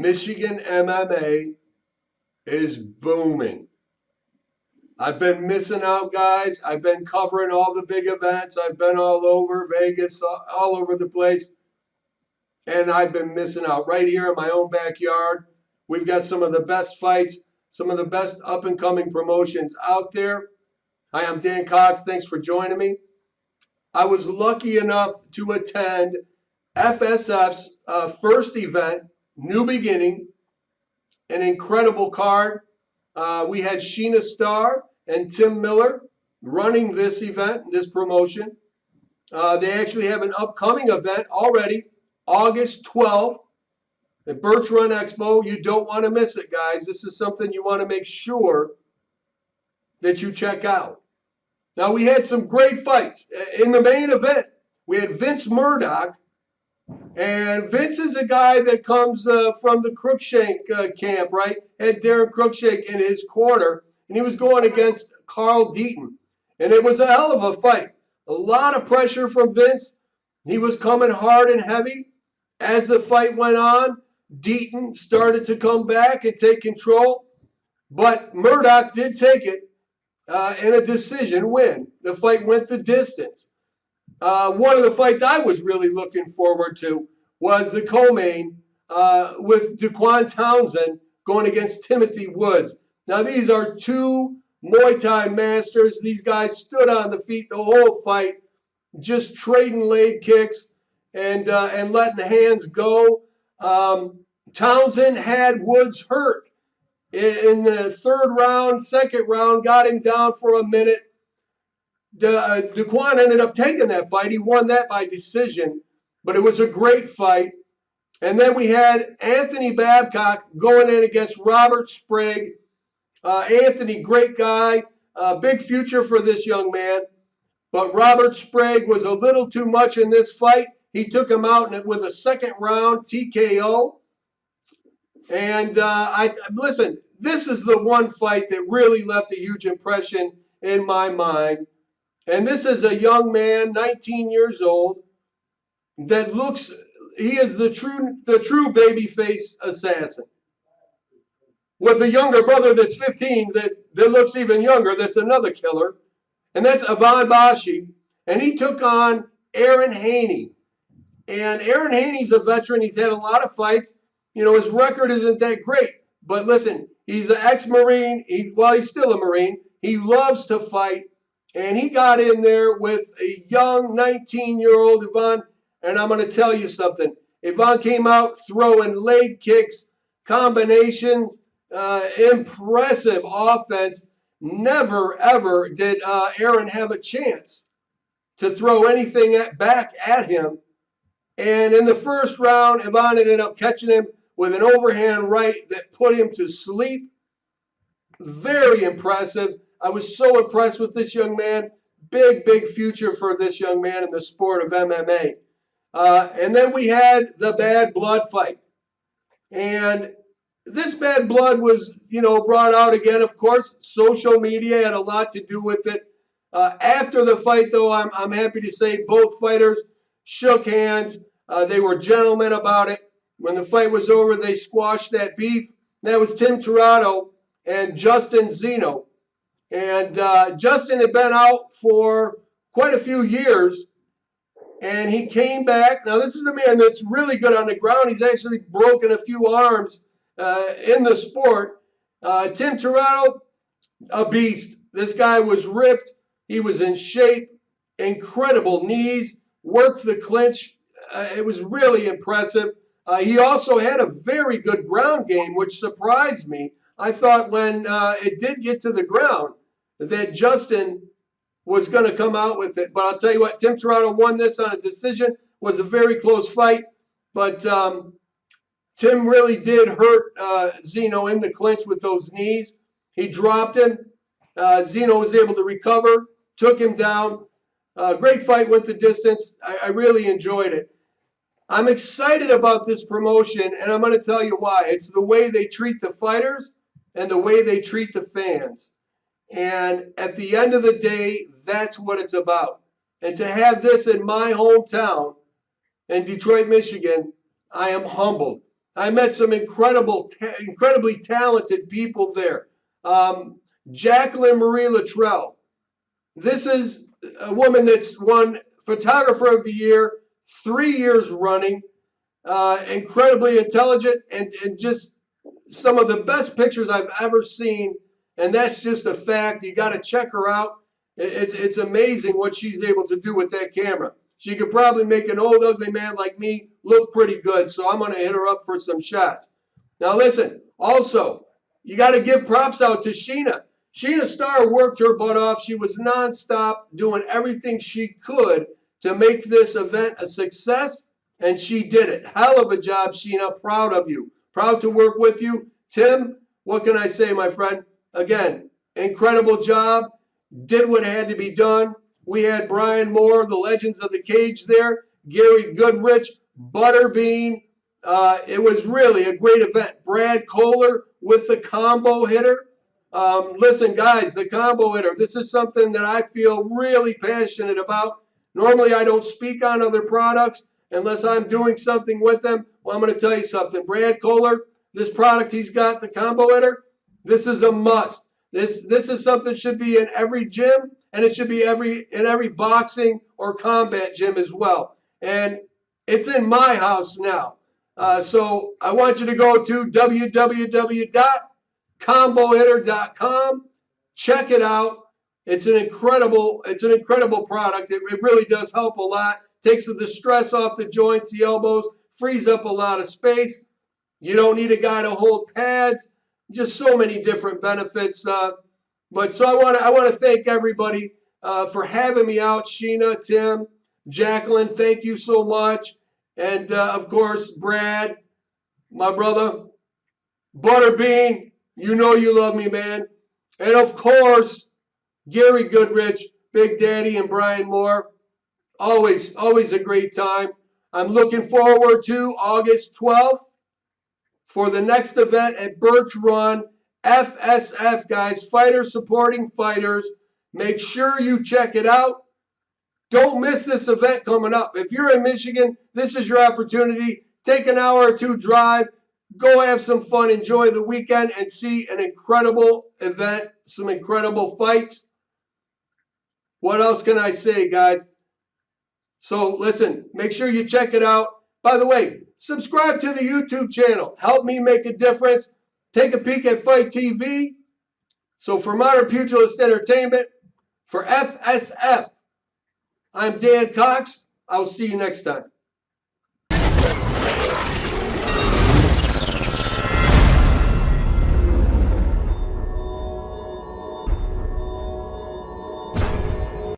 Michigan MMA is booming. I've been missing out, guys. I've been covering all the big events. I've been all over Vegas, all over the place. And I've been missing out right here in my own backyard. We've got some of the best fights, some of the best up-and-coming promotions out there. Hi, I'm Dan Cox. Thanks for joining me. I was lucky enough to attend FSF's first event, New Beginning, an incredible card. We had Sheena Starr and Tim Miller running this event, this promotion. They actually have an upcoming event already, August 12th, at Birch Run Expo. You don't want to miss it, guys. This is something you want to make sure that you check out. Now, we had some great fights. In the main event, we had Vince Murdoch. And Vince is a guy that comes from the Cruikshank camp, right? Had Darren Cruikshank in his corner. And he was going against Carl Deaton. And it was a hell of a fight. A lot of pressure from Vince. He was coming hard and heavy. As the fight went on, Deaton started to come back and take control. But Murdoch did take it in a decision win. The fight went the distance. One of the fights I was really looking forward to was the co-main with Daquan Townsend going against Timothy Woods. Now, these are two Muay Thai masters. These guys stood on the feet the whole fight, just trading leg kicks and letting the hands go. Townsend had Woods hurt in the third round, second round, got him down for a minute. Daquan ended up taking that fight. He won that by decision, but it was a great fight. And then we had Anthony Babcock going in against Robert Sprague. Anthony, great guy, big future for this young man. But Robert Sprague was a little too much in this fight. He took him out with a second round TKO. And listen, this is the one fight that really left a huge impression in my mind. And this is a young man, 19 years old, that looks, he is the true babyface assassin. With a younger brother that's 15 that looks even younger, that's another killer. And that's Ivan Bashi. And he took on Aaron Haney. And Aaron Haney's a veteran. He's had a lot of fights. You know, his record isn't that great. But listen, he's an ex-Marine. Well, he's still a Marine. He loves to fight. And he got in there with a young 19-year-old Ivan. And I'm going to tell you something. Ivan came out throwing leg kicks, combinations, impressive offense. Never, ever did Aaron have a chance to throw anything back at him. And in the first round, Ivan ended up catching him with an overhand right that put him to sleep. Very impressive. I was so impressed with this young man. Big, big future for this young man in the sport of MMA. And then we had the Bad Blood fight. And this bad blood was, you know, brought out again, of course. Social media had a lot to do with it. After the fight, though, I'm happy to say both fighters shook hands. They were gentlemen about it. When the fight was over, they squashed that beef. That was Tim Tirado and Justin Zeno. And Justin had been out for quite a few years. And he came back. Now, this is a man that's really good on the ground. He's actually broken a few arms in the sport. Tim Tirado, a beast. This guy was ripped. He was in shape. Incredible knees. Worked the clinch. It was really impressive. He also had a very good ground game, which surprised me. I thought when it did get to the ground that Justin was going to come out with it. But I'll tell you what, Tim Tirado won this on a decision. It was a very close fight. But Tim really did hurt Zeno in the clinch with those knees. He dropped him. Zeno was able to recover, took him down. Great fight, went the distance. I really enjoyed it. I'm excited about this promotion, and I'm going to tell you why. It's the way they treat the fighters and the way they treat the fans. And at the end of the day, that's what it's about. And to have this in my hometown in Detroit, Michigan, I am humbled. I met some incredibly talented people there. Jacqueline Marie Luttrell. This is a woman that's won Photographer of the Year 3 years running. Incredibly intelligent and just some of the best pictures I've ever seen. And that's just a fact. You got to check her out. It's amazing what she's able to do with that camera. She could probably make an old ugly man like me look pretty good. So I'm going to hit her up for some shots. Now listen, also, you got to give props out to Sheena. Sheena Starr worked her butt off. She was nonstop doing everything she could to make this event a success, and she did it. Hell of a job, Sheena. Proud of you. Proud to work with you. Tim, what can I say, my friend? Again, incredible job. Did what had to be done. We had Brian Moore, the Legends of the Cage there, Gary Goodrich, Butterbean. It was really a great event. Brad Kohler with the ComboHitter. Listen, guys, the ComboHitter, this is something that I feel really passionate about. Normally, I don't speak on other products unless I'm doing something with them. Well, I'm going to tell you something. Brad Kohler, this product he's got, the ComboHitter, this is a must. This is something that should be in every gym, and it should be in every boxing or combat gym as well. And it's in my house now. So I want you to go to www.combohitter.com. Check it out. It's an incredible product. It really does help a lot. Takes the stress off the joints, the elbows, frees up a lot of space. You don't need a guy to hold pads. Just so many different benefits. But so I want to thank everybody for having me out. Sheena, Tim, Jacqueline, thank you so much. And of course, Brad, my brother, Butterbean, you know you love me, man. And of course, Gary Goodrich, Big Daddy, and Brian Moore. Always a great time. I'm looking forward to August 12th for the next event at Birch Run. FSF, guys, Fighters Supporting Fighters. Make sure you check it out. Don't miss this event coming up. If you're in Michigan, this is your opportunity. Take an hour or two drive. Go have some fun. Enjoy the weekend and see an incredible event, some incredible fights. What else can I say, guys? So listen, make sure you check it out. By the way, subscribe to the YouTube channel. Help me make a difference. Take a peek at Fight TV. So for Modern Pugilist Entertainment, for FSF, I'm Dan Cox. I'll see you next time.